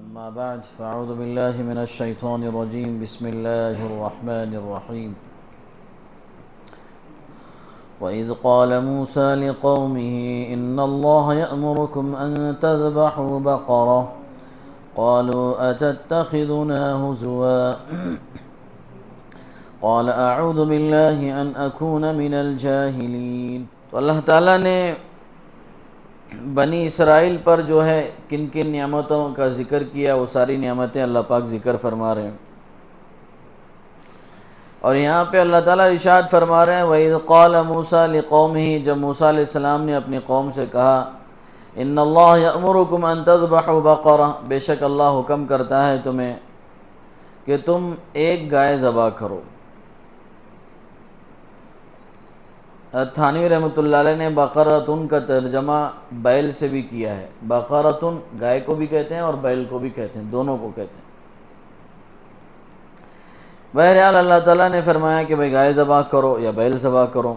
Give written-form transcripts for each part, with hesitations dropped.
أما بعد فأعوذ بالله من الشيطان الرجيم بسم الله الرحمن الرحيم وإذ قال موسى لقومه إن الله يأمركم أن تذبحوا بقرة قالوا أتتخذنا هزوا قال أعوذ بالله أن أكون من الجاهلين. تو اللہ تعالیٰ نے بنی اسرائیل پر جو ہے کن کن نعمتوں کا ذکر کیا، وہ ساری نعمتیں اللہ پاک ذکر فرما رہے ہیں. اور یہاں پہ اللہ تعالیٰ ارشاد فرما رہے ہیں وَإِذْ قَالَ مُوسَىٰ لِقَوْمِهِ، جب موسیٰ علیہ السلام نے اپنی قوم سے کہا إِنَّ اللَّهَ يَأْمُرُكُمْ أَن تَذْبَحُوا بَقَرَةً، بے شک اللہ حکم کرتا ہے تمہیں کہ تم ایک گائے ذبح کرو. تھانوی رحمۃ اللہ علیہ نے بقرۃن کا ترجمہ بیل سے بھی کیا ہے. بقرۃن گائے کو بھی کہتے ہیں اور بیل کو بھی کہتے ہیں، دونوں کو کہتے ہیں. بہرحال اللہ تعالیٰ نے فرمایا کہ بھائی گائے ذبح کرو یا بیل ذبح کرو.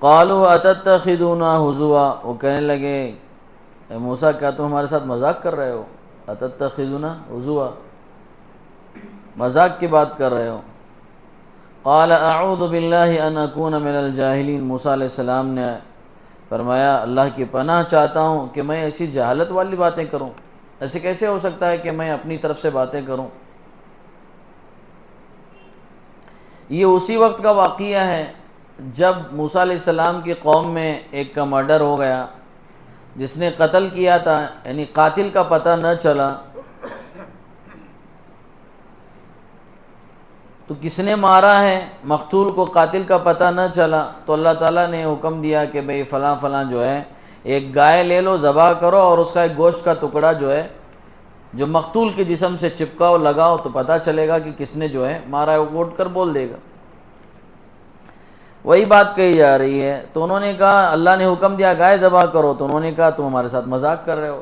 قالوا اتتخذونا ہزوا، وہ کہنے لگے اے موسیٰ کیا تم ہمارے ساتھ مذاق کر رہے ہو؟ اتتخذونا ہزوا، مذاق کی بات کر رہے ہو. قال اعوذ باللہ ان اکون من الجاہلین، موسیٰ علیہ السلام نے فرمایا اللہ کی پناہ چاہتا ہوں کہ میں ایسی جہالت والی باتیں کروں. ایسے کیسے ہو سکتا ہے کہ میں اپنی طرف سے باتیں کروں؟ یہ اسی وقت کا واقعہ ہے جب موسیٰ علیہ السلام کی قوم میں ایک کا مرڈر ہو گیا، جس نے قتل کیا تھا، یعنی قاتل کا پتہ نہ چلا. تو کس نے مارا ہے، مقتول کو قاتل کا پتہ نہ چلا، تو اللہ تعالیٰ نے حکم دیا کہ بھئی فلاں فلاں جو ہے ایک گائے لے لو، ذبح کرو، اور اس کا ایک گوشت کا ٹکڑا جو ہے جو مقتول کے جسم سے چپکاؤ، لگاؤ، تو پتہ چلے گا کہ کس نے جو ہے مارا ہے، وہ اٹھ کر بول دے گا. وہی بات کہی جا رہی ہے. تو انہوں نے کہا اللہ نے حکم دیا گائے ذبح کرو، تو انہوں نے کہا تم ہمارے ساتھ مذاق کر رہے ہو.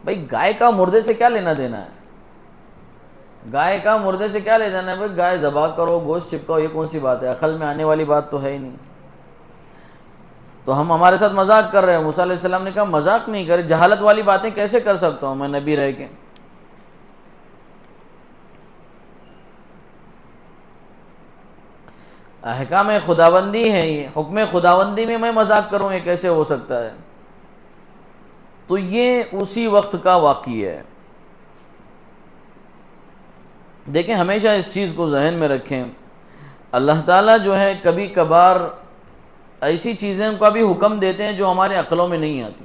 بھئی گائے کا مردے سے کیا لینا دینا ہے؟ گائے کا مردے سے کیا لے جانا ہے؟ بھئی گائے ذبح کرو، گوشت چپکاؤ، یہ کون سی بات ہے؟ عقل میں آنے والی بات تو ہے ہی نہیں. تو ہم ہمارے ساتھ مذاق کر رہے ہیں. موسیٰ علیہ السلام نے کہا مذاق نہیں کرے، جہالت والی باتیں کیسے کر سکتا ہوں میں نبی رہ کے؟ احکام خداوندی ہے، یہ حکم خداوندی میں مذاق کروں، یہ کیسے ہو سکتا ہے؟ تو یہ اسی وقت کا واقعہ ہے. دیکھیں ہمیشہ اس چیز کو ذہن میں رکھیں، اللہ تعالیٰ جو ہے کبھی کبھار ایسی چیزیں کا بھی حکم دیتے ہیں جو ہمارے عقلوں میں نہیں آتی.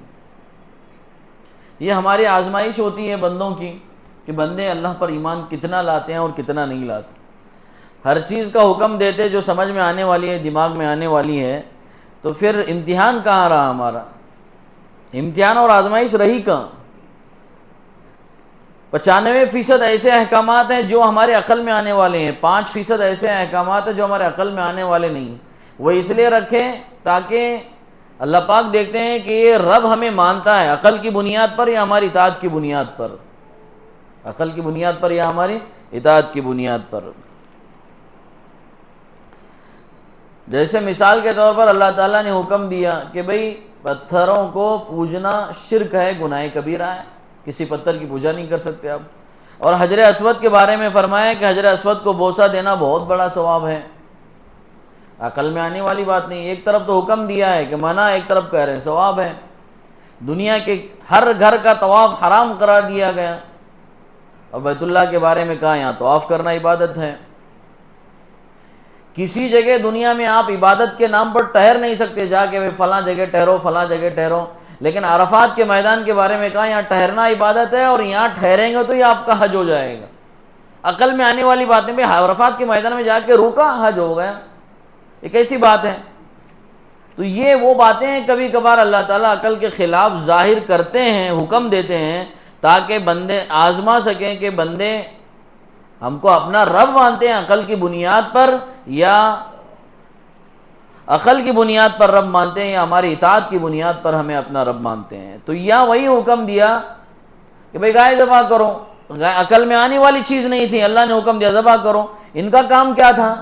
یہ ہماری آزمائش ہوتی ہے بندوں کی کہ بندے اللہ پر ایمان کتنا لاتے ہیں اور کتنا نہیں لاتے. ہر چیز کا حکم دیتے جو سمجھ میں آنے والی ہے، دماغ میں آنے والی ہے، تو پھر امتحان کہاں رہا ہمارا؟ امتحان اور آزمائش رہی کہاں؟ 95% ایسے احکامات ہیں جو ہمارے عقل میں آنے والے ہیں، 5% ایسے احکامات ہیں جو ہمارے عقل میں آنے والے نہیں. وہ اس لیے رکھیں تاکہ اللہ پاک دیکھتے ہیں کہ یہ رب ہمیں مانتا ہے عقل کی بنیاد پر یا ہماری اطاعت کی بنیاد پر، عقل کی بنیاد پر یا ہماری اطاعت کی بنیاد پر. جیسے مثال کے طور پر اللہ تعالیٰ نے حکم دیا کہ بھئی پتھروں کو پوجنا شرک ہے، گناہ کبیرہ ہے، کسی پتھر کی پوجا نہیں کر سکتے آپ. اور حجر اسود کے بارے میں فرمایا کہ حجر اسود کو بوسہ دینا بہت بڑا ثواب ہے. عقل میں آنے والی بات نہیں. ایک طرف تو حکم دیا ہے کہ منع، ایک طرف کہہ رہے ہیں ثواب ہے. دنیا کے ہر گھر کا طواف حرام قرار دیا گیا، اور بیت اللہ کے بارے میں کہا یہاں طواف کرنا عبادت ہے. کسی جگہ دنیا میں آپ عبادت کے نام پر ٹھہر نہیں سکتے، جا کے فلاں جگہ ٹھہرو، فلاں جگہ ٹھہرو. لیکن عرفات کے میدان کے بارے میں کہا یہاں ٹھہرنا عبادت ہے، اور یہاں ٹھہریں گے تو یہ آپ کا حج ہو جائے گا. عقل میں آنے والی باتیں بھی، عرفات کے میدان میں جا کے روکا، حج ہو گیا، یہ کیسی بات ہے؟ تو یہ وہ باتیں کبھی کبھار اللہ تعالیٰ عقل کے خلاف ظاہر کرتے ہیں، حکم دیتے ہیں تاکہ بندے آزما سکیں کہ بندے ہم کو اپنا رب مانتے ہیں عقل کی بنیاد پر، یا عقل کی بنیاد پر رب مانتے ہیں، یا ہماری اطاعت کی بنیاد پر ہمیں اپنا رب مانتے ہیں. تو یا وہی حکم دیا کہ بھئی گائے ذبح کرو، عقل میں آنے والی چیز نہیں تھی، اللہ نے حکم دیا ذبح کرو. ان کا کام کیا تھا؟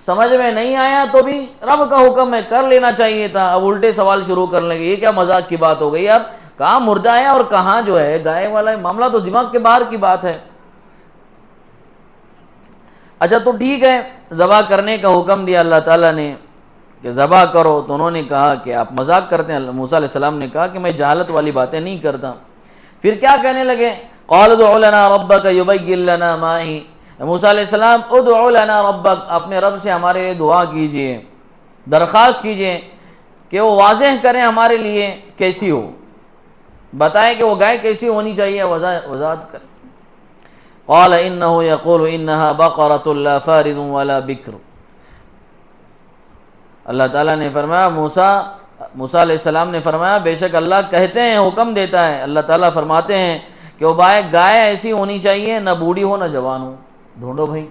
سمجھ میں نہیں آیا تو بھی رب کا حکم ہے، کر لینا چاہیے تھا. اب الٹے سوال شروع کر لیں گے، یہ کیا مذاق کی بات ہو گئی یار؟ کہاں مردہ ہے اور کہاں جو ہے گائے والا ہے، معاملہ تو دماغ کے باہر کی بات ہے۔ اچھا تو ٹھیک ہے، ذبح کرنے کا حکم دیا اللہ تعالیٰ نے کہ ذبح کرو، تو انہوں نے کہا کہ آپ مذاق کرتے ہیں۔ موسیٰ علیہ السلام نے کہا کہ میں جہالت والی باتیں نہیں کرتا۔ پھر کیا کہنے لگے؟ قال ادع لنا ربک یبین لنا ما ہی، موسیٰ علیہ السلام ادع لنا ربک، اپنے رب سے ہمارے لیے دعا کیجئے، درخواست کیجئے کہ وہ واضح کریں ہمارے لیے کیسی ہو، بتائیں کہ وہ گائے کیسی ہونی چاہیے، وضاحت کریں۔ قال انه يقول انها بقرة لا فارض ولا بکر، اللہ تعالیٰ نے فرمایا موسیٰ علیہ السلام نے فرمایا بے شک اللہ کہتے ہیں، حکم دیتا ہے، اللہ تعالیٰ فرماتے ہیں کہ وہ گائے ایسی ہونی چاہیے، نہ بوڑھی ہو نہ جوان ہو۔ ڈھونڈو بھائی،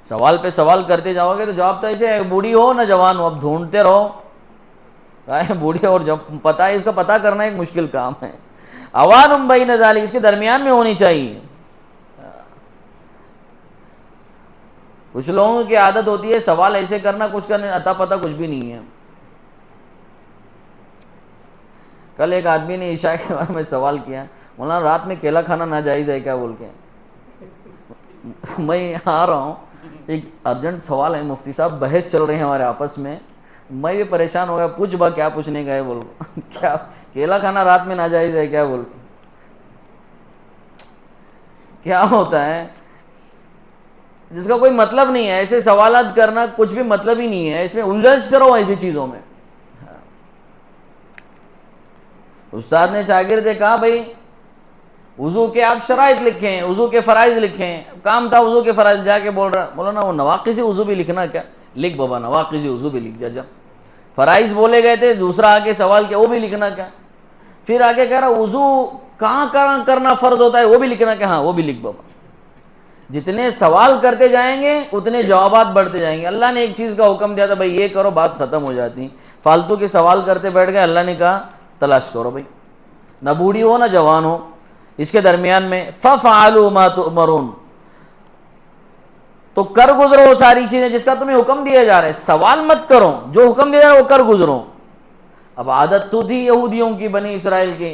سوال پہ سوال کرتے جاؤ گے تو جواب تو ایسے ہے، بوڑھی ہو نہ جوان ہو، اب ڈھونڈتے رہو گائے بوڑھی، اور جب پتہ ہے اس کا پتہ کرنا ایک مشکل کام ہے۔ اوان بین ذالک، اس کے درمیان میں ہونی چاہیے۔ کچھ لوگوں کی عادت ہوتی ہے سوال ایسے کرنا، کچھ کرنے اتا پتہ کچھ بھی نہیں ہے۔ کل ایک آدمی نے عشاء کے بعد میں سوال کیا، مولانا رات میں کیلا کھانا ناجائز ہے کیا بول کے؟ میں آ رہا ہوں، ایک ارجنٹ سوال ہے، مفتی صاحب بحث چل رہے ہیں ہمارے آپس میں، میں بھی پریشان ہو گیا، پوچھ با کیا پوچھنے گئے بول کیا کیلا کھانا رات میں ناجائز ہے کیا بول کے؟ کیا ہوتا ہے جس کا کوئی مطلب نہیں ہے، ایسے سوالات کرنا کچھ بھی مطلب ہی نہیں ہے، اس میں الجھن کرو ایسی چیزوں میں۔ استاد نے شاگرد سے کہا بھائی وضو کے آپ شرائط لکھیں، وضو کے فرائض لکھیں، کام تھا وضو کے فرائض، جا کے بول رہا مولانا وہ نواقض وضو بھی لکھنا کیا؟ لکھ بابا نواقض وضو بھی لکھ جا، فرائض بولے گئے تھے، دوسرا آگے سوال کیا وہ بھی لکھنا کیا؟ پھر آگے کہہ رہا وضو کہاں کرنا فرض ہوتا ہے وہ بھی لکھنا کیا؟ ہاں وہ بھی لکھ بابا۔ جتنے سوال کرتے جائیں گے اتنے جوابات بڑھتے جائیں گے۔ اللہ نے ایک چیز کا حکم دیا تھا بھائی یہ کرو، بات ختم ہو جاتی، فالتو کے سوال کرتے بیٹھ گئے، اللہ نے کہا تلاش کرو بھائی، نہ بوڑھی ہو نہ جوان ہو، اس کے درمیان میں فَفْعَلُوا مَا تُؤْمَرُونَ، تو کر گزرو وہ ساری چیزیں جس کا تمہیں حکم دیا جا رہا ہے، سوال مت کرو، جو حکم دیا جا رہا ہے وہ کر گزرو۔ اب عادت تو تھی یہودیوں کی، بنی اسرائیل کی،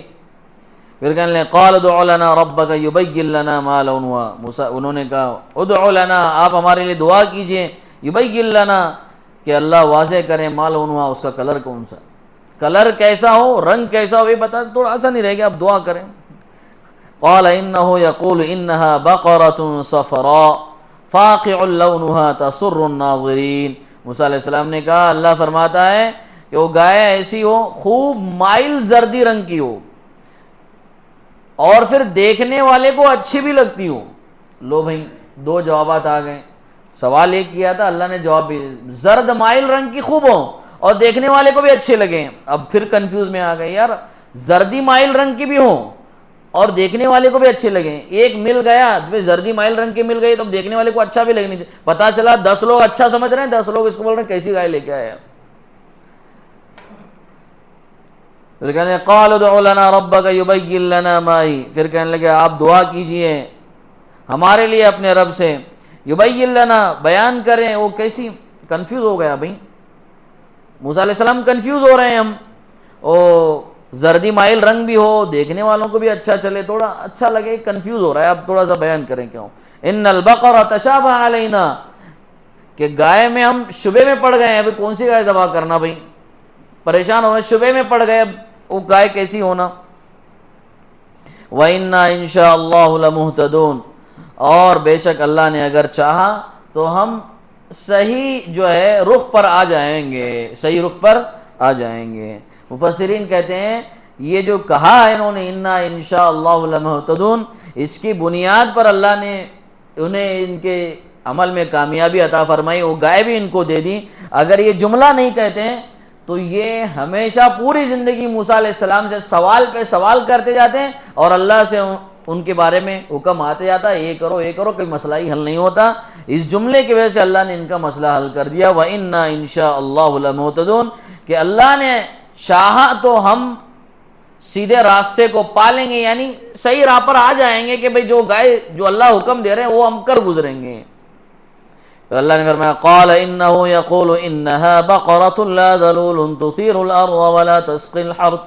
پھر کہنے لیں قال ادع لنا ربک یبین لنا ما لونها، موسیٰ انہوں نے کہا ادع لنا، آپ ہمارے لیے دعا کیجئے، یبین لنا، کہ اللہ واضح کریں، ما لونها، اس کا کلر کون سا، کلر کیسا ہو، رنگ کیسا ہو، یہ بتا تھوڑا آسان نہیں رہے گا، آپ دعا کریں۔ قال انه يقول انها بقرة صفراء فاقع لونها تسر الناظرین، موسیٰ علیہ السلام نے کہا اللہ فرماتا ہے کہ وہ گائے ایسی ہو خوب مائل زردی رنگ کی ہو، اور پھر دیکھنے والے کو اچھی بھی لگتی ہو۔ لو بھائی دو جوابات آ گئے، سوال ایک کیا تھا، اللہ نے جواب بھی، زرد مائل رنگ کی خوب ہو اور دیکھنے والے کو بھی اچھے لگیں۔ اب پھر کنفیوز میں آ گئے، یار زردی مائل رنگ کی بھی ہو اور دیکھنے والے کو بھی اچھے لگیں، ایک مل گیا زردی مائل رنگ کی مل گئی تو دیکھنے والے کو اچھا بھی لگنی چاہیے، پتا چلا 10 لوگ اچھا سمجھ رہے ہیں، 10 لوگ اس کو بول رہے ہیں کیسی گائے لے کے آیا۔ پھر کہنے لگے قال ادع لنا ربک یبین لنا ما ہی، پھر کہنے لگے آپ دعا کیجئے ہمارے لیے اپنے رب سے، یبین لنا، بیان کریں وہ کیسی۔ کنفیوز ہو گیا بھائی، موسیٰ علیہ السلام کنفیوز ہو رہے ہیں، ہم او زردی مائل رنگ بھی ہو، دیکھنے والوں کو بھی اچھا چلے، تھوڑا اچھا لگے، کنفیوز ہو رہا ہے، اب تھوڑا سا بیان کریں کیوں۔ ان البقرہ تشابہ علینا، کہ گائے میں ہم شبے میں پڑ گئے ہیں، ابھی کون سی گائے ذبح کرنا بھائی، پریشان ہو رہے، شبے میں پڑ گئے اب وہ گائے کیسی ہونا۔ وَإِنَّا إِن شَاءَ اللَّهُ لَمُهْتَدُونَ، اور بے شک اللہ نے اگر چاہا تو ہم صحیح جو ہے رخ پر آ جائیں گے، صحیح رخ پر آ جائیں گے۔ مفسرین کہتے ہیں یہ جو کہا ہے انہوں نے اِنَّا إِن شَاءَ اللَّهُ لَمُهْتَدُونَ، اس کی بنیاد پر اللہ نے انہیں ان کے عمل میں کامیابی عطا فرمائی، وہ گائے بھی ان کو دے دی۔ اگر یہ جملہ نہیں کہتے ہیں تو یہ ہمیشہ پوری زندگی موسیٰ علیہ السلام سے سوال پہ سوال کرتے جاتے ہیں اور اللہ سے ان کے بارے میں حکم آتے جاتا ہے، یہ کرو یہ کرو، کوئی مسئلہ ہی حل نہیں ہوتا۔ اس جملے کی وجہ سے اللہ نے ان کا مسئلہ حل کر دیا، وَإِنَّا إِن شَاءَ اللَّهُ لَمُهْتَدُونَ، کہ اللہ نے چاہا تو ہم سیدھے راستے کو پالیں گے، یعنی صحیح راہ پر آ جائیں گے کہ بھئی جو گائے جو اللہ حکم دے رہے ہیں وہ ہم کر گزریں گے۔ تو اللہ نے فرمایا قال انه يقول انها بقرة لا ذلول تثير الارض ولا تسقي الحرث،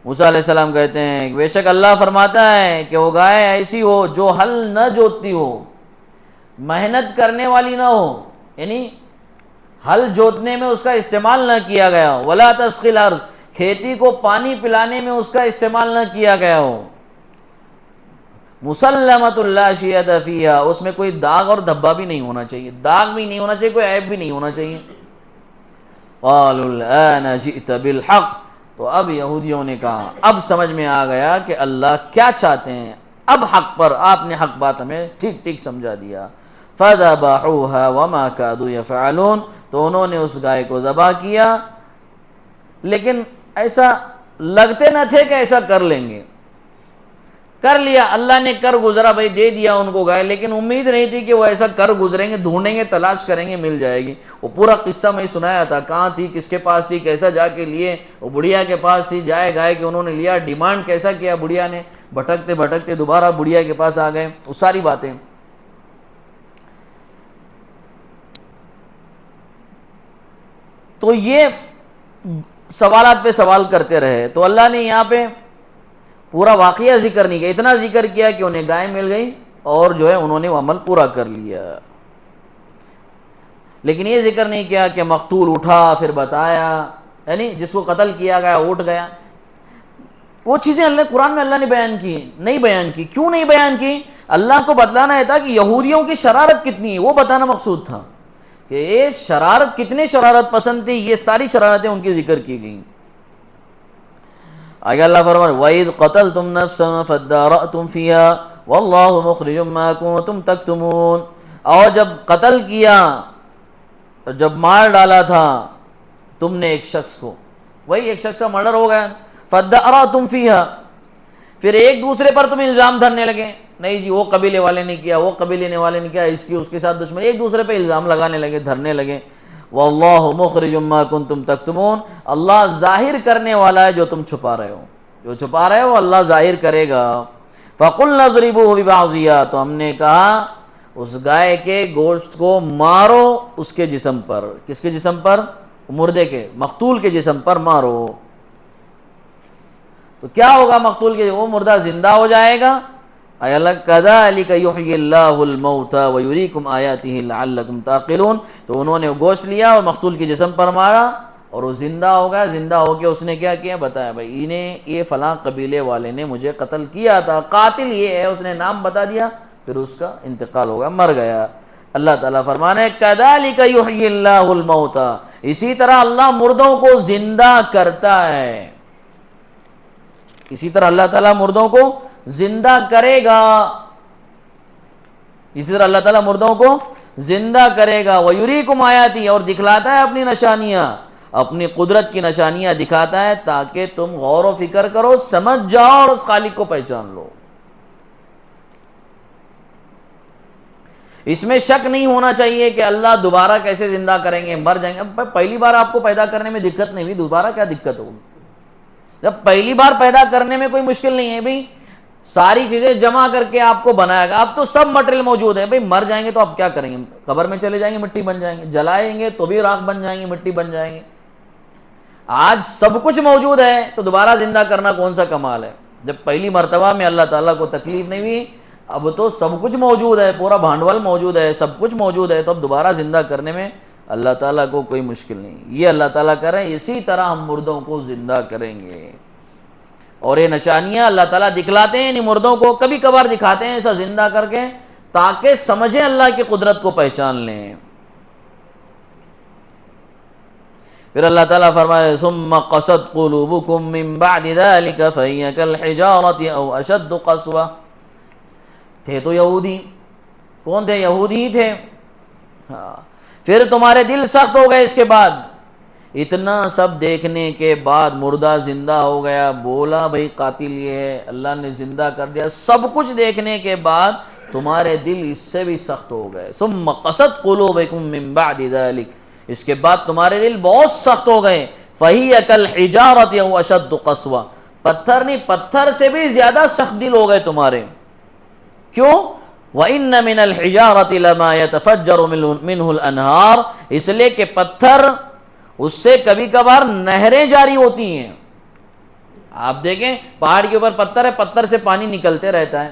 موسیٰ علیہ السلام کہتے ہیں بے شک اللہ فرماتا ہے کہ وہ گائے ایسی ہو جو ہل نہ جوتتی ہو، محنت کرنے والی نہ ہو، یعنی ہل جوتنے میں اس کا استعمال نہ کیا گیا ہو، ولا تسقی الارض، کھیتی کو پانی پلانے میں اس کا استعمال نہ کیا گیا ہو، مسلمۃ لا شیۃ فیہا، اس میں کوئی داغ اور دھبا بھی نہیں ہونا چاہیے، داغ بھی نہیں ہونا چاہیے، کوئی عیب بھی نہیں ہونا چاہیے۔ قالوا الآن جئت بالحق، تو اب یہودیوں نے کہا اب سمجھ میں آ گیا کہ اللہ کیا چاہتے ہیں، اب حق پر، آپ نے حق بات ہمیں ٹھیک ٹھیک سمجھا دیا۔ فذبحوها وما كادوا يفعلون، تو انہوں نے اس گائے کو ذبح کیا لیکن ایسا لگتے نہ تھے کہ ایسا کر لیں گے، کر لیا، اللہ نے کر گزرا بھائی، دے دیا ان کو گائے، لیکن امید نہیں تھی کہ وہ ایسا کر گزریں گے، ڈھونڈیں گے، تلاش کریں گے، مل جائے گی۔ وہ پورا قصہ میں سنایا تھا، کہاں تھی، کس کے پاس تھی، کیسا جا کے لیے، وہ بڑھیا کے پاس تھی، جائے گائے کہ انہوں نے لیا، ڈیمانڈ کیسا کیا بڑھیا نے، بھٹکتے بھٹکتے دوبارہ بڑھیا کے پاس آ گئے، وہ ساری باتیں۔ تو یہ سوالات پہ سوال کرتے رہے، تو اللہ نے یہاں پہ پورا واقعہ ذکر نہیں کیا، اتنا ذکر کیا کہ انہیں گائے مل گئی اور جو ہے انہوں نے وہ عمل پورا کر لیا، لیکن یہ ذکر نہیں کیا کہ مقتول اٹھا پھر بتایا، یعنی جس کو قتل کیا گیا اٹھ گیا۔ وہ چیزیں اللہ قرآن میں اللہ نے بیان کی نہیں، بیان کی کیوں نہیں بیان کی؟ اللہ کو بتلانا ہے تھا کہ یہودیوں کی شرارت کتنی ہے، وہ بتانا مقصود تھا کہ یہ شرارت کتنے شرارت پسند تھی، یہ ساری شرارتیں ان کی ذکر کی گئیں۔ آگے اللہ فرمائے وَإِذْ قَتَلْتُمْ نَفْسًا فَادَّارَأْتُمْ فِيهَا وَاللَّهُ مُخْرِجٌ مَا كُنتُمْ تَكْتُمُونَ، اور جب قتل کیا، جب مار ڈالا تھا تم نے ایک شخص کو، وہی ایک شخص کا مرڈر ہو گیا، فَادَّارَأْتُمْ فِيهَا، پھر ایک دوسرے پر تم الزام دھرنے لگے، نہیں جی وہ قبیلے والے نے کیا، وہ قبیلے والے نے کیا، اس کی اس کے ساتھ دشمن، ایک دوسرے پہ الزام لگانے لگے، دھرنے لگے۔ واللہ مخرج ما کنتم تکتمون، اللہ ظاہر کرنے والا ہے جو تم چھپا رہے ہو، جو چھپا رہے ہو اللہ ظاہر کرے گا۔ فقلنا اضربوه ببعضها، تو ہم نے کہا اس گائے کے گوشت کو مارو اس کے جسم پر، کس کے جسم پر؟ مردے کے، مقتول کے جسم پر مارو۔ تو کیا ہوگا مقتول کے؟ وہ مردہ زندہ ہو جائے گا۔ اے اللہ کذالک یحیی اللہ الموتى ویریکم آیاتہ لعلکم تعقلون، تو انہوں نے گوشت لیا اور مقتول کے جسم پر مارا اور وہ زندہ ہو گیا، زندہ ہو کے اس نے کیا کیا بتایا، بھائی انہیں یہ فلاں قبیلے والے نے مجھے قتل کیا تھا، قاتل یہ ہے، اس نے نام بتا دیا، پھر اس کا انتقال ہو گیا، مر گیا۔ اللہ تعالیٰ فرمانے ہے کذالک یحیی اللہ الموتى، اسی طرح اللہ مردوں کو زندہ کرتا ہے، اسی طرح اللہ تعالیٰ مردوں کو زندہ کرے گا، اسی طرح اللہ تعالیٰ مردوں کو زندہ کرے گا۔ وَيُرِيكُمْ آيَاتِهِ، اور دکھلاتا ہے اپنی نشانیاں، اپنی قدرت کی نشانیاں دکھاتا ہے تاکہ تم غور و فکر کرو، سمجھ جاؤ اور اس خالق کو پہچان لو۔ اس میں شک نہیں ہونا چاہیے کہ اللہ دوبارہ کیسے زندہ کریں گے، مر جائیں گے، پہلی بار آپ کو پیدا کرنے میں دقت نہیں ہوئی، دوبارہ کیا دقت ہوگی؟ جب پہلی بار پیدا کرنے میں کوئی مشکل نہیں ہے، بھئی ساری چیزیں جمع کر کے آپ کو بنایا گا، اب تو سب مٹیریل موجود ہے، بھئی مر جائیں گے تو آپ کیا کریں گے؟ قبر میں چلے جائیں گے، مٹی بن جائیں گے، جلائیں گے تو بھی راکھ بن جائیں گے، مٹی بن جائیں گے۔ آج سب کچھ موجود ہے تو دوبارہ زندہ کرنا کون سا کمال ہے؟ جب پہلی مرتبہ میں اللہ تعالیٰ کو تکلیف نہیں ہوئی، اب تو سب کچھ موجود ہے، پورا بھانڈول موجود ہے، سب کچھ موجود ہے، تو اب دوبارہ زندہ کرنے میں اللہ تعالیٰ کو کوئی مشکل نہیں۔ یہ اللہ تعالیٰ کر رہے ہیں، اسی طرح ہم مردوں کو زندہ کریں گے، اور یہ نشانیاں اللہ تعالیٰ دکھلاتے ہیں، ان مردوں کو کبھی کبھار دکھاتے ہیں ایسا زندہ کر کے تاکہ سمجھیں اللہ کی قدرت کو پہچان لیں۔ پھر اللہ تعالیٰ فرمائے ثم قست قلوبکم من بعد ذلك فهي كالحجارة او اشد قسوة، تھے تو یہودی، کون تھے؟ یہودی ہی تھے، پھر تمہارے دل سخت ہو گئے اس کے بعد، اتنا سب دیکھنے کے بعد مردہ زندہ ہو گیا، بولا بھئی قاتل یہ ہے، اللہ نے زندہ کر دیا، سب کچھ دیکھنے کے بعد تمہارے دل اس سے بھی سخت ہو گئے۔ ثم قست قلوبکم من بعد ذلک، اس کے بعد تمہارے دل بہت سخت ہو گئے۔ فَهِيَ كَالْحِجَارَةِ أَوْ أَشَدُّ قَسْوَةً، پتھر نہیں، پتھر سے بھی زیادہ سخت دل ہو گئے تمہارے۔ کیوں؟ وَإِنَّ مِنَ الْحِجَارَةِ لَمَا يَتَفَجَّرُ مِنْهُ الْأَنْهَارُ، اس لیے کہ پتھر اس سے کبھی کبھار نہریں جاری ہوتی ہیں، آپ دیکھیں پہاڑ کے اوپر پتھر ہے، پتھر سے پانی نکلتے رہتا ہے،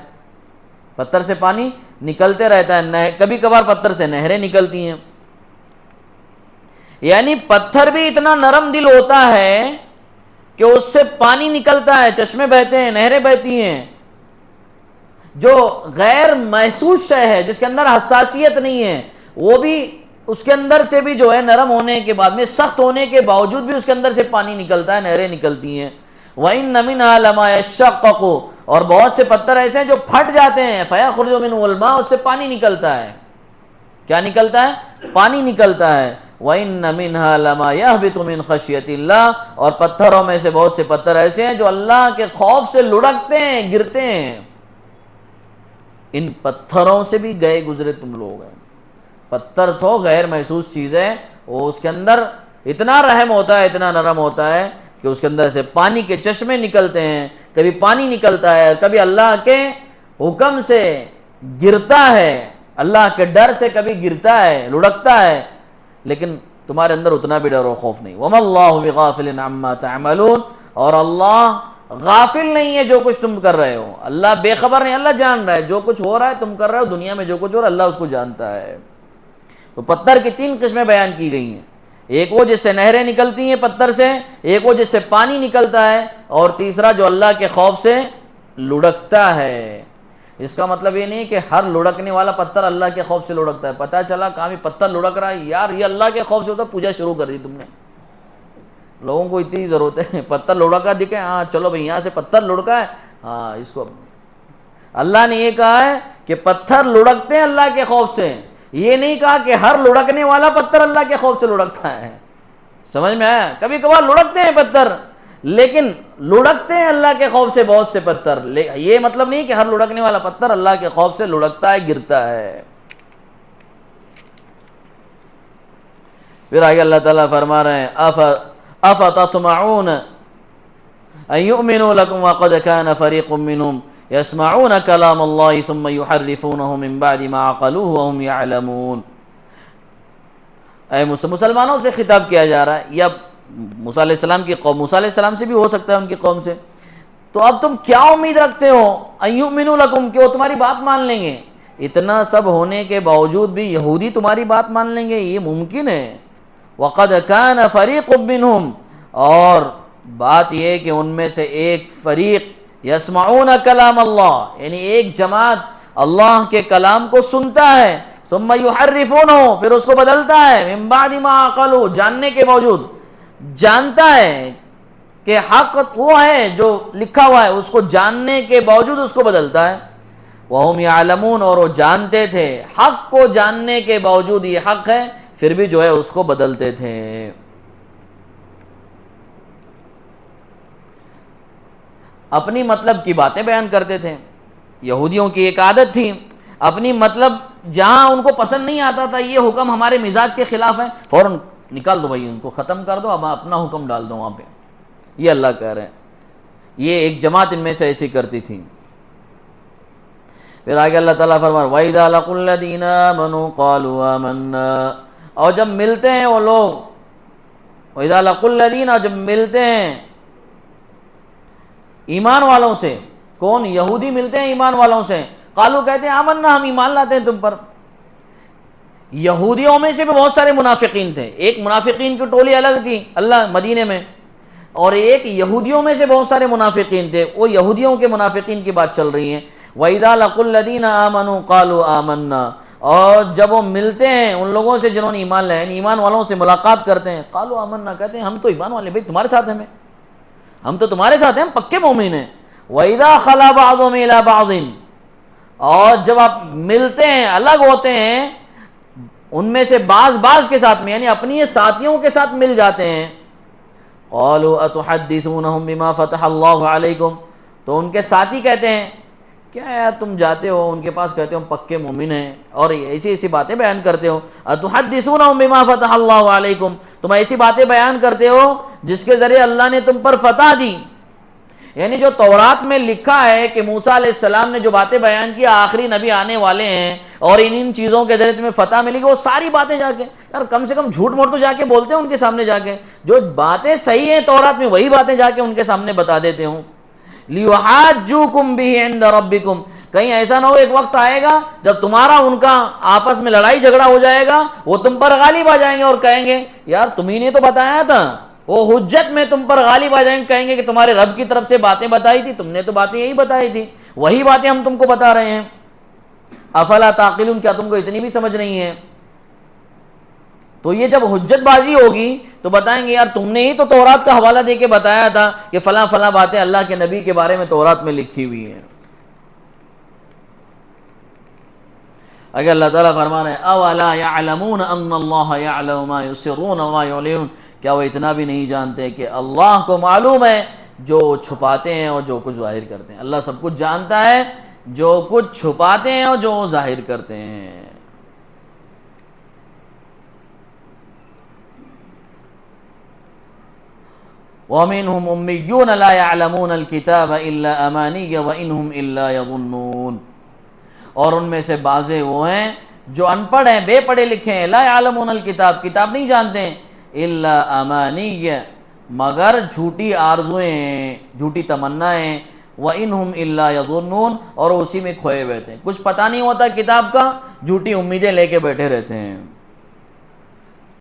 پتھر سے پانی نکلتے رہتا ہے، کبھی کبھار پتھر سے نہریں نکلتی ہیں. یعنی پتھر بھی اتنا نرم دل ہوتا ہے کہ اس سے پانی نکلتا ہے، چشمے بہتے ہیں، نہریں بہتی ہیں. جو غیر محسوس شے ہے، جس کے اندر حساسیت نہیں ہے، وہ بھی اس کے اندر سے بھی جو ہے نرم ہونے کے بعد میں، سخت ہونے کے باوجود بھی اس کے اندر سے پانی نکلتا ہے، نہریں نکلتی ہیں. وَإِنَّ مِنْهَا لَمَا يَشَّقَّقُ، اور بہت سے پتھر ایسے ہیں جو پھٹ جاتے ہیں، فَيَخْرُجُ مِنْهُ الْمَاءُ، اس سے پانی نکلتا ہے. کیا نکلتا ہے؟ پانی نکلتا ہے. وَإِنَّ مِنْهَا لَمَا يَهْبِطُ مِنْ خَشْيَةِ اللَّهِ، اور پتھروں میں سے بہت سے پتھر ایسے ہیں جو اللہ کے خوف سے لڑکتے ہیں، گرتے ہیں. ان پتھروں سے بھی گئے گزرے تم لوگ ہیں. پتھر تو غیر محسوس چیز ہے، وہ اس کے اندر اتنا رحم ہوتا ہے، اتنا نرم ہوتا ہے کہ اس کے اندر سے پانی کے چشمے نکلتے ہیں. کبھی پانی نکلتا ہے، کبھی اللہ کے حکم سے گرتا ہے، اللہ کے ڈر سے کبھی گرتا ہے، لڑکتا ہے، لیکن تمہارے اندر اتنا بھی ڈر و خوف نہیں. وَمَا اللَّهُ بِغَافِلٍ عَمَّا تَعْمَلُونَ، اور اللہ غافل نہیں ہے جو کچھ تم کر رہے ہو. اللہ بے خبر نہیں، اللہ جان رہا ہے جو کچھ ہو رہا ہے، تم کر رہے ہو دنیا میں جو کچھ ہو رہا ہے، اللہ اس کو جانتا ہے. تو پتھر کی 3 قسمیں بیان کی گئی ہیں. ایک وہ جس سے نہریں نکلتی ہیں پتھر سے، ایک وہ جس سے پانی نکلتا ہے، اور تیسرا جو اللہ کے خوف سے لڑکتا ہے. اس کا مطلب یہ نہیں کہ ہر لڑکنے والا پتھر اللہ کے خوف سے لڑکتا ہے. پتہ چلا کہاں بھی پتھر لڑک رہا ہے، یار یہ اللہ کے خوف سے ہوتا ہے، پوجا شروع کر دی تم نے. لوگوں کو اتنی ضرورت ہے، پتھر لڑکا دکھے، ہاں چلو بھائی یہاں سے پتھر لڑکا ہے، ہاں اس کو. اللہ نے یہ کہا ہے کہ پتھر لڑکتے ہیں اللہ کے خوف سے، یہ نہیں کہا کہ ہر لڑکنے والا پتھر اللہ کے خوف سے لڑکتا ہے. سمجھ میں آیا؟ کبھی کبھار لڑکتے ہیں پتھر، لیکن لڑکتے ہیں اللہ کے خوف سے بہت سے پتھر. یہ مطلب نہیں کہ ہر لڑکنے والا پتھر اللہ کے خوف سے لڑکتا ہے، گرتا ہے. پھر آگے اللہ تعالیٰ فرما رہے ہیں أَفَتَطْمَعُونَ أَن يُؤْمِنُوا لَكُمْ وَقَدْ كَانَ فَرِيقٌ مِّنْهُمْ يَسْمَعُونَ كَلَامَ اللَّهِ ثُمَّ يُحَرِّفُونَهُ مِن بَعْدِ مَا عَقَلُوهُ وَهُمْ يَعْلَمُونَ. اے مسلمانوں سے خطاب کیا جا رہا ہے، یا موسیٰ علیہ السلام کی قوم، موسیٰ علیہ السلام سے بھی ہو سکتا ہے ان کی قوم سے. تو اب تم کیا امید رکھتے ہو أَن يُؤْمِنُوا لَكُمْ، کہ وہ تمہاری بات مان لیں گے؟ اتنا سب ہونے کے باوجود بھی یہودی تمہاری بات مان لیں گے؟ یہ ممکن ہے. وَقَدْ كَانَ فَرِيقٌ مِّنْهُمْ، اور بات یہ کہ ان میں سے ایک فریق یسمعون کلام اللہ، یعنی ایک جماعت اللہ کے کلام کو سنتا ہے، ثم یحرفونہ، پھر اس کو بدلتا ہے، من بعد ما عقلوا، جاننے کے باوجود، جانتا ہے کہ حق وہ ہے جو لکھا ہوا ہے، اس کو جاننے کے باوجود اس کو بدلتا ہے. وَهُمْ يَعْلَمُونَ، اور وہ جانتے تھے، حق کو جاننے کے باوجود یہ حق ہے، پھر بھی جو ہے اس کو بدلتے تھے. اپنی مطلب کی باتیں بیان کرتے تھے. یہودیوں کی ایک عادت تھی، اپنی مطلب جہاں ان کو پسند نہیں آتا تھا، یہ حکم ہمارے مزاج کے خلاف ہے، فوراً نکال دو بھائی، ان کو ختم کر دو، اب اپنا حکم ڈال دو وہاں پہ. یہ اللہ کہہ رہے ہیں. یہ ایک جماعت ان میں سے ایسی کرتی تھی. پھر آگے اللہ تعالیٰ فرمائے وَإِذَا لَقُوا الَّذِينَ آمَنُوا قَالُوا آمَنَّا، اور جب ملتے ہیں وہ لوگ، وَإِذَا لَقُوا الَّذِينَ، جب ملتے ہیں ایمان والوں سے. کون؟ یہودی ملتے ہیں ایمان والوں سے، قالو کہتے ہیں آمنا، ہم ایمان لاتے ہیں تم پر. یہودیوں میں سے بھی بہت سارے منافقین تھے. ایک منافقین کی ٹولی الگ تھی اللہ مدینے میں، اور ایک یہودیوں میں سے بہت سارے منافقین تھے. وہ یہودیوں کے منافقین کی بات چل رہی ہے. وَإِذَا لَقُوا الَّذِينَ آمَنُوا قَالُوا آمَنَّا، اور جب وہ ملتے ہیں ان لوگوں سے جنہوں نے ایمان لائے، ایمان والوں سے ملاقات کرتے ہیں، قَالُوا آمَنَّا، کہتے ہیں ہم تو ایمان والے، بھائی تمہارے ساتھ ہیں، ہم تو تمہارے ساتھ ہیں، ہم پکے مومن ہیں. وَإِذَا خَلَا بَعْضُهُمْ إِلَىٰ بَعْضٍ، اور جب آپ ملتے ہیں، الگ ہوتے ہیں، ان میں سے بعض کے ساتھ میں، یعنی اپنی ساتھیوں کے ساتھ مل جاتے ہیں. قَالُوا أَتُحَدِّثُونَهُمْ بِمَا فَتَحَ اللَّهُ عَلَيْكُمْ، تو ان کے ساتھی کہتے ہیں کیا یار تم جاتے ہو ان کے پاس، کہتے ہو ہم پکے مومن ہیں، اور ایسی باتیں بیان کرتے ہو. أَتُحَدِّثُونَهُمْ بِمَا فَتَحَ اللَّهُ عَلَيْكُمْ، تم ایسی باتیں بیان کرتے ہو جس کے ذریعے اللہ نے تم پر فتح دی. یعنی جو تورات میں لکھا ہے کہ موسیٰ علیہ السلام نے جو باتیں بیان کی آخری نبی آنے والے ہیں اور ان چیزوں کے ذریعے تمہیں فتح ملے گی، وہ ساری باتیں جا کے یار کم سے کم جھوٹ موٹ تو جا کے بولتے ہیں ان کے سامنے جا کے، جو باتیں صحیح ہیں تورات میں وہی باتیں جا کے ان کے سامنے بتا دیتے ہوں. لِيُحَاجُّوكُمْ بِهِ عِنْدَ رَبِّكُمْ، کہیں ایسا نہ ہو ایک وقت آئے گا جب تمہارا ان کا آپس میں لڑائی جھگڑا ہو جائے گا، وہ تم پر غالب آ جائیں گے اور کہیں گے یار تمہیں نے تو بتایا تھا، وہ حجت میں تم پر غالب آ جائیں گے، کہیں گے کہ تمہارے رب کی طرف سے باتیں بتائی تھی، تم نے تو باتیں یہی بتائی تھی، وہی باتیں ہم تم کو بتا رہے ہیں. افلا تعقلون، کیا تم کو اتنی بھی سمجھ نہیں ہے؟ تو یہ جب حجت بازی ہوگی تو بتائیں گے یار تم نے ہی تو تورات کا حوالہ دے کے بتایا تھا کہ فلاں فلاں باتیں اللہ کے نبی کے بارے میں تورات میں لکھی ہوئی ہیں. اگر اللہ تعالیٰ فرما رہے ہیں اولا یعلمون ان اللہ یعلم ما یسرون وما یعلنون، کیا وہ اتنا بھی نہیں جانتے کہ اللہ کو معلوم ہے جو چھپاتے ہیں اور جو کچھ ظاہر کرتے ہیں. اللہ سب کچھ جانتا ہے، جو کچھ چھپاتے ہیں اور جو ظاہر کرتے ہیں. وَمِنْهُمْ أُمِّيُّونَ لَا يَعْلَمُونَ الْكِتَابَ إِلَّا أَمَانِيَّ وَإِنْهُمْ إِلَّا يَظُنُّونَ، اور ان میں سے بعضے وہ ہیں جو ان پڑھ ہیں، بے پڑھے لکھے ہیں، لا يعلمون الکتاب، کتاب نہیں جانتے ہیں، الا امانی، مگر جھوٹی آرزویں ہیں، جھوٹی تمنائیں، وَإِنْهُمْ إِلَّا يَظُنُّونَ، اور اسی میں کھوئے بیٹھے ہیں، کچھ پتہ نہیں ہوتا کتاب کا، جھوٹی امیدیں لے کے بیٹھے رہتے ہیں.